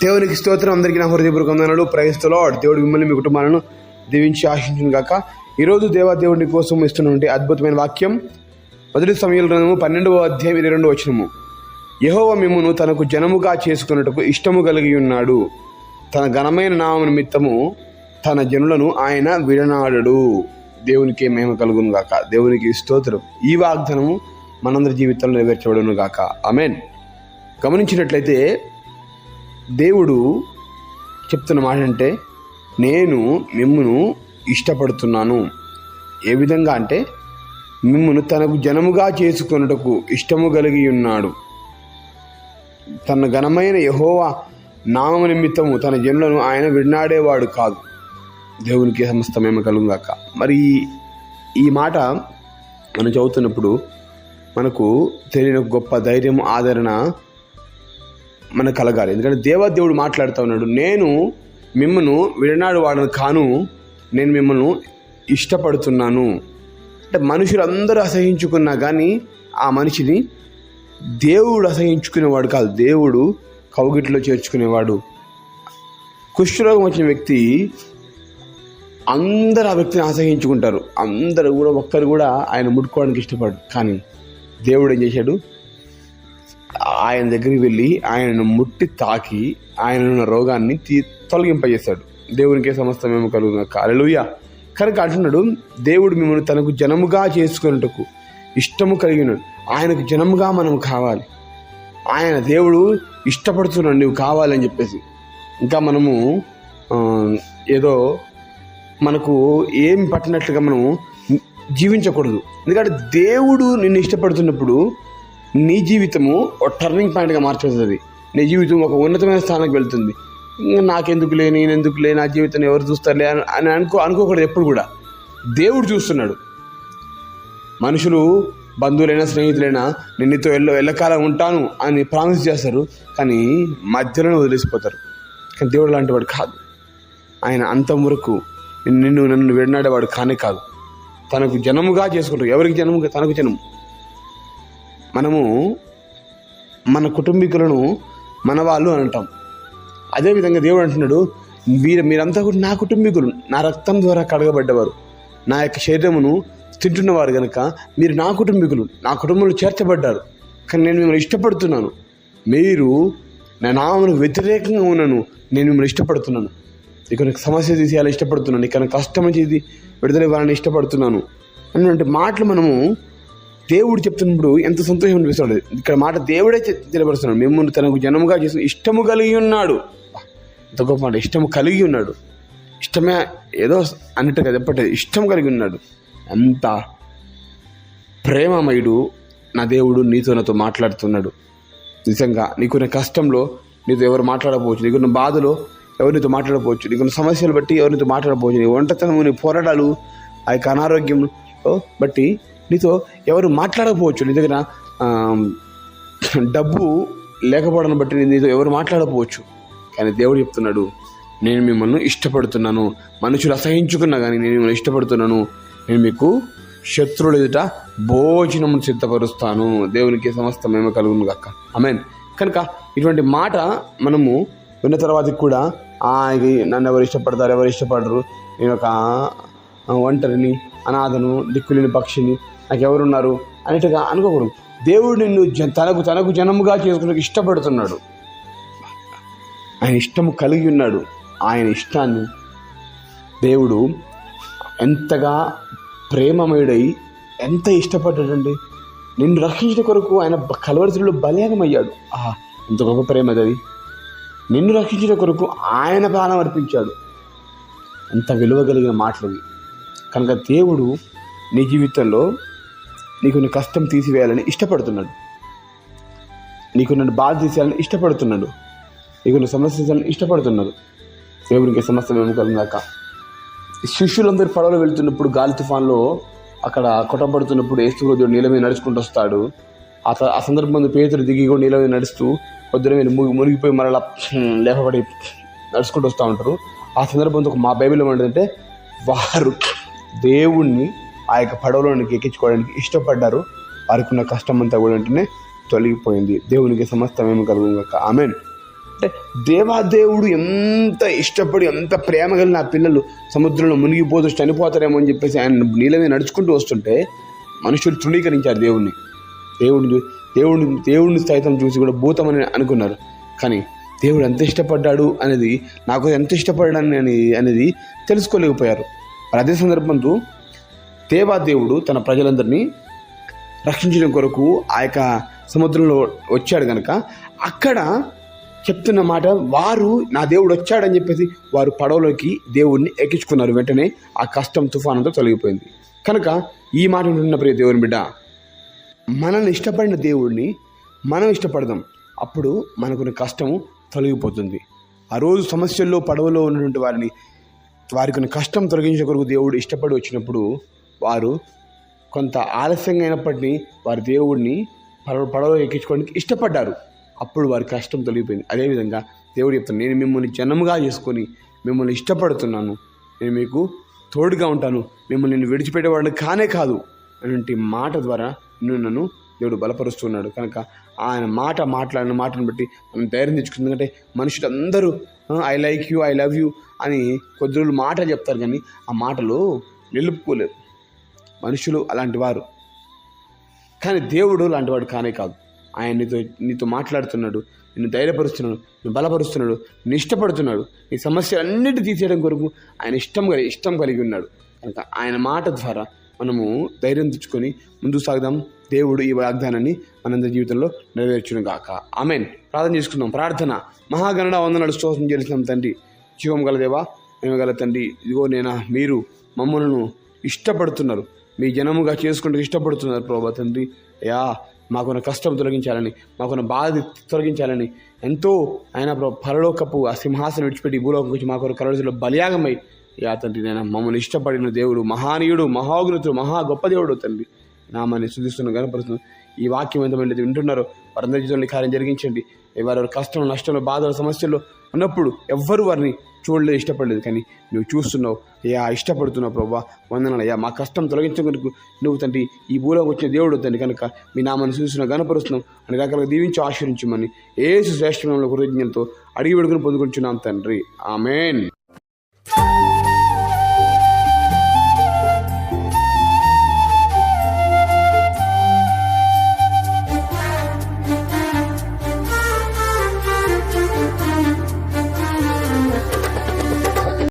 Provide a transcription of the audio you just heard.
దేవునికి స్తోత్రం. అందరికీ నా హృదయపూర్వక వందనాలు. Praise the lord. దేవుడు మిమ్మల్ని మీ కుటుంబాలను దీవించి ఆశించును గాక. ఈరోజు దేవుడి కోసం ఇస్తున్నటువంటి అద్భుతమైన వాక్యం 1 సమూయేలు గ్రంథము 12వ అధ్యాయం 22వ వచనము. యెహోవా మిమ్మును తనకు జనముగా చేసుకొనుటకు ఇష్టము కలిగి ఉన్నాడు. తన ఘనమైన నామము నిమిత్తము తన జనులను ఆయన విడనాడడు. దేవునికి మహిమ కలుగును గాక. దేవునికి స్తోత్రం. ఈ వాగ్దానము మనందరి జీవితంలో నెరవేర్చబడును గాక. ఆమేన్. గమనించినట్లయితే దేవుడు చెప్తున్న మాట అంటే, నేను మిమ్మును ఇష్టపడుతున్నాను. ఏ విధంగా అంటే, మిమ్మును తనకు జనముగా చేసుకొనుటకు ఇష్టము కలిగి ఉన్నాడు. తన ఘనమైన యెహోవా నామము నిమిత్తము తన జనులను ఆయన విడనాడేవాడు కాదు. దేవునికి సమస్త మహిమ కలుగును గాక. మరి ఈ మాట మనం చదువుతున్నప్పుడు మనకు తెలియని గొప్ప ధైర్యం, ఆదరణ మనకు కలగాలి. ఎందుకంటే దేవుడు మాట్లాడుతూ ఉన్నాడు, నేను మిమ్మల్ని విడనాడు వాడను కాను, నేను మిమ్మల్ని ఇష్టపడుతున్నాను. అంటే మనుషులందరూ అసహించుకున్నా కానీ ఆ మనిషిని దేవుడు అసహించుకునేవాడు కాదు. దేవుడు కౌగిట్లో చేర్చుకునేవాడు. కుష్ఠరోగం వచ్చిన వ్యక్తి అందరూ ఆ వ్యక్తిని అసహించుకుంటారు. అందరూ కూడా ఒక్కరు కూడా ఆయన ముట్టుకోవడానికి ఇష్టపడరు. కానీ దేవుడు ఏం చేశాడు, ఆయన దగ్గరికి వెళ్ళి ఆయనను ముట్టి తాకి ఆయన రోగాన్ని తొలగింపజేశాడు. దేవునికి సమస్త మేము కలుగును. హల్లెలూయా. కనుక అంటున్నాడు, దేవుడు మిమ్మల్ని తనకు జనముగా చేసుకున్నట్టుకు ఇష్టము కలిగి ఉన్నాడు. ఆయనకు జనముగా మనం కావాలి. ఆయన దేవుడు ఇష్టపడుతున్నాడు నువ్వు కావాలని చెప్పేసి. ఇంకా మనము ఏదో మనకు ఏం పట్టినట్లుగా మనము జీవించకూడదు. ఎందుకంటే దేవుడు నిన్ను ఇష్టపడుతున్నప్పుడు నీ జీవితము ఒక టర్నింగ్ పాయింట్గా మార్చేస్తుంది. నీ జీవితం ఒక ఉన్నతమైన స్థానానికి వెళ్తుంది. నాకెందుకులే, నేనెందుకులే, నా జీవితాన్ని ఎవరు చూస్తారులే అని అనుకోకూడదు. ఎప్పుడు కూడా దేవుడు చూస్తున్నాడు. మనుషులు, బంధువులైనా స్నేహితులైనా నిన్నతో ఎల్లకాలం ఉంటాను అని ప్రామిస్ చేస్తారు, కానీ మధ్యలోనే వదిలేసిపోతారు. కానీ దేవుడు లాంటి వాడు కాదు. ఆయన అంతం వరకు నన్ను విడనాడేవాడు కానే కాదు. తనకు జనముగా చేసుకుంటాడు. ఎవరికి జనముగా? తనకు జనము. మనము మన కుటుంబీకులను మన వాళ్ళు అని అంటాం. అదేవిధంగా దేవుడు అంటున్నాడు, మీరంతా కూడా నా కుటుంబీకులు, నా రక్తం ద్వారా కడగబడ్డవారు, నా యొక్క శరీరమును తింటున్నవారు కనుక మీరు నా కుటుంబీకులు, నా కుటుంబంలో చేర్చబడ్డారు. కానీ నేను మిమ్మల్ని ఇష్టపడుతున్నాను. మీరు నా నామమునకు వ్యతిరేకంగా ఉన్నాను, నేను మిమ్మల్ని ఇష్టపడుతున్నాను. ఇక సమస్య తీసేయాలని ఇష్టపడుతున్నాను, ఇక కష్టం చేసి విడుదల ఇవ్వాలని ఇష్టపడుతున్నాను అన్నటువంటి మాటలు మనము దేవుడు చెప్తున్నప్పుడు ఎంత సంతోషం అనిపిస్తాడు. ఇక్కడ మాట దేవుడే తెలియపరుస్తున్నాడు, మిమ్మల్ని తనకు జనముగా చేసి ఇష్టము కలిగి ఉన్నాడు. ఎంత గొప్ప మాట, ఇష్టము కలిగి ఉన్నాడు. ఇష్టమే ఏదో అన్నట్టుగా చెప్పట్లేదు, ఇష్టం కలిగి ఉన్నాడు. అంత ప్రేమమయుడు నా దేవుడు నాతో మాట్లాడుతున్నాడు. నిజంగా నీకున్న కష్టంలో నీతో ఎవరు మాట్లాడకపోవచ్చు, నీకున్న బాధలో ఎవరు నీతో మాట్లాడకపోవచ్చు, నీకున్న సమస్యలు బట్టి ఎవరు నీతో మాట్లాడకపోవచ్చు, నీ ఒంటరితనము, నీ పోరాటాలు, ఆ యొక్క అనారోగ్యం బట్టి నీతో ఎవరు మాట్లాడకపోవచ్చు, నీ దగ్గర డబ్బు లేకపోవడం బట్టి నీతో ఎవరు మాట్లాడకపోవచ్చు. కానీ దేవుడు చెప్తున్నాడు, నేను మిమ్మల్ని ఇష్టపడుతున్నాను. మనుషులు అసహించుకున్నా కానీ నేను మిమ్మల్ని ఇష్టపడుతున్నాను. నేను మీకు శత్రువుల ఎదుట భోజనం సిద్ధపరుస్తాను. దేవునికి సమస్త మహిమ కలుగును గాక. ఆమేన్. కనుక ఇటువంటి మాట మనము విన్న తర్వాత కూడా నన్ను ఎవరు ఇష్టపడతారు, ఎవరు ఇష్టపడరు, నేను ఒక ఒంటరిని, అనాథను, దిక్కులేని పక్షిని, నాకు ఎవరున్నారు అన్నట్టుగా అనుకోకూడదు. దేవుడు నిన్ను తనకు జనముగా చేసుకునే ఇష్టపడుతున్నాడు. ఆయన ఇష్టము కలిగి ఉన్నాడు. ఆయన ఇష్టాన్ని దేవుడు ఎంతగా ప్రేమమయుడై ఎంత ఇష్టపడ్డాడండి. నిన్ను రక్షించిన కొరకు ఆయన కల్వరిశిలువలో బలియాగం అయ్యాడు. ఎంత గొప్ప ప్రేమ అది. నిన్ను రక్షించిన కొరకు ఆయన ప్రాణం అర్పించాడు. ఎంత విలువ కలిగిన మాటలవి. కనుక దేవుడు నీ జీవితంలో నీకు కష్టం తీసివేయాలని ఇష్టపడుతున్నాడు. నీకు నన్ను బాధ తీసేయాలని ఇష్టపడుతున్నాడు. నీకు సమస్య తీసేయాలని ఇష్టపడుతున్నాడు. దేవునికి సమస్య మేము కలిగాక. శిష్యులందరూ పడవలో వెళ్తున్నప్పుడు గాలి తుఫాన్లో అక్కడ కొట్టబడుతున్నప్పుడు యేసు దేవుడు నీళ్ళ మీద నడుచుకుంటూ వస్తాడు. ఆ సందర్భంలో పేతురు దిగి కూడా నీళ్ళ మీద నడుస్తూ పొద్దున మీద మునిగిపోయి మరలా లేపబడి నడుచుకుంటూ వస్తూ ఉంటారు. ఆ సందర్భంతో మా బైబిల్లో ఏమంటుందంటే, వారు దేవుణ్ణి ఆ యొక్క పడవలోనికి ఎక్కించుకోవడానికి ఇష్టపడ్డారు. వారికి ఉన్న కష్టం అంతా కూడా వెంటనే తొలగిపోయింది. దేవునికి సమస్త మేము కలుగుగాక. ఆమేన్. అంటే దేవాదేవుడు ఎంత ఇష్టపడి ఎంత ప్రేమ కలిగిన ఆ పిల్లలు సముద్రంలో మునిగిపోతూ చనిపోతారేమో అని చెప్పేసి ఆయన నీళ్ళ మీద నడుచుకుంటూ వస్తుంటే మనుషులు తృణీకరించారు దేవుడిని సైతం చూసి కూడా భూతమని అనుకున్నారు. కానీ దేవుడు ఎంత ఇష్టపడ్డాడు అనేది, నాకు ఎంత ఇష్టపడ్డాను అనేది తెలుసుకోలేకపోయారు. అదే సందర్భంతో దేవాదేవుడు తన ప్రజలందరినీ రక్షించడం కొరకు ఆ యొక్క సముద్రంలో వచ్చాడు కనుక అక్కడ చెప్తున్న మాట, వారు నా దేవుడు వచ్చాడని చెప్పేసి వారు పడవలోకి దేవుడిని ఎక్కించుకున్నారు. వెంటనే ఆ కష్టం తుఫానంతో తొలగిపోయింది. కనుక ఈ మాట వింటున్న ప్రియ దేవుని బిడ్డ, మనల్ని ఇష్టపడిన దేవుడిని మనం ఇష్టపడదాం, అప్పుడు మనకున్న కష్టము తొలగిపోతుంది. ఆ రోజు సమస్యల్లో పడవలో ఉన్నటువంటి వారికి కష్టం తొలగించే కొరకు దేవుడు ఇష్టపడి వచ్చినప్పుడు వారు కొంత ఆలస్యంగా అయినప్పటికీ వారి దేవుడిని పడవలో ఎక్కించుకోవడానికి ఇష్టపడ్డారు. అప్పుడు వారి కష్టం తొలగిపోయింది. అదేవిధంగా దేవుడు చెప్తాను, నేను మిమ్మల్ని జన్మగా చేసుకొని మిమ్మల్ని ఇష్టపడుతున్నాను, నేను మీకు తోడుగా ఉంటాను, మిమ్మల్ని నేను విడిచిపెట్టేవాడిని కానే కాదు అనే మాట ద్వారా నన్ను దేవుడు బలపరుస్తున్నాడు. కనుక ఆయన మాట్లాడిన మాటను బట్టి మనం ధైర్యం తెచ్చుకుంది. ఎందుకంటే మనుషులందరూ I like you, I love you అని కొద్ది రోజులు మాటలు చెప్తారు, కానీ ఆ మాటలు నిలుపుకోలేరు. మనుషులు అలాంటి వారు, కానీ దేవుడు లాంటివాడు కానే కాదు. ఆయన నీతో మాట్లాడుతున్నాడు, నిన్ను ధైర్యపరుస్తున్నాడు, నిన్ను బలపరుస్తున్నాడు, నిన్ను ఇష్టపడుతున్నాడు. నీ సమస్యలన్నిటి తీసేయడం కొరకు ఆయన ఇష్టం కలిగి ఉన్నాడు. కనుక ఆయన మాట ద్వారా మనము ధైర్యం తెచ్చుకొని ముందుకు సాగుదాం. దేవుడు ఈ వాగ్దానాన్ని మనందరి జీవితంలో నెరవేర్చును గాక. ఆమేన్. ప్రార్థన చేసుకుందాం. ప్రార్థన. మహాగణుడ వందనాలు స్తోత్రం చేస్తున్నాం తండ్రి, జీవం గల దేవా, మేము గల తండ్రి, ఇదిగో మీరు మమ్మల్ని ఇష్టపడుతున్నారు, మీ జనముగా చేసుకుంటూ ఇష్టపడుతున్నారు ప్రభా తండ్రి. అయ్యా, మాకున్న కష్టం తొలగించాలని, మాకున్న బాధ తొలగించాలని ఎంతో ఆయన పరలోకపు ఆ సింహాసనం విడిచిపెట్టి భూలోకం వచ్చి మాకు కలవరిలో బలియాగమై యా తండ్రి, నేను మమ్మల్ని ఇష్టపడిన దేవుడు, మహానీయుడు, మహాగ్రతుడు, మహా గొప్ప దేవుడు తండ్రి. నామాన్ని స్తుతిస్తున్న గణపరుస్తున్న ఈ వాక్యం ఎంతమంది వింటున్నారో వారందరి జీవితంలో కార్యం జరిగించండి. వారి కష్టం, నష్టంలో, బాధలు, సమస్యల్లో ఉన్నప్పుడు ఎవ్వరు వారిని చూడలేదు, ఇష్టపడలేదు, కానీ నువ్వు చూస్తున్నావు అయ్యా, ఇష్టపడుతున్నావు ప్రభా. వందనాలయ్యా, మా కష్టం తొలగించడానికి నువ్వు తండ్రి ఈ భూలోకి వచ్చిన దేవుడు తండ్రి. కనుక మీ నామాన్ని చూస్తున్న గణపరుస్తున్నాం, అన్ని రకాలుగా దీవించి ఆశీర్వించమని యేసు శ్రేష్ఠ నామములో కృతజ్ఞతతో అడిగి వేడుకొని పొందుకుంటున్నాం తండ్రి. ఆమేన్.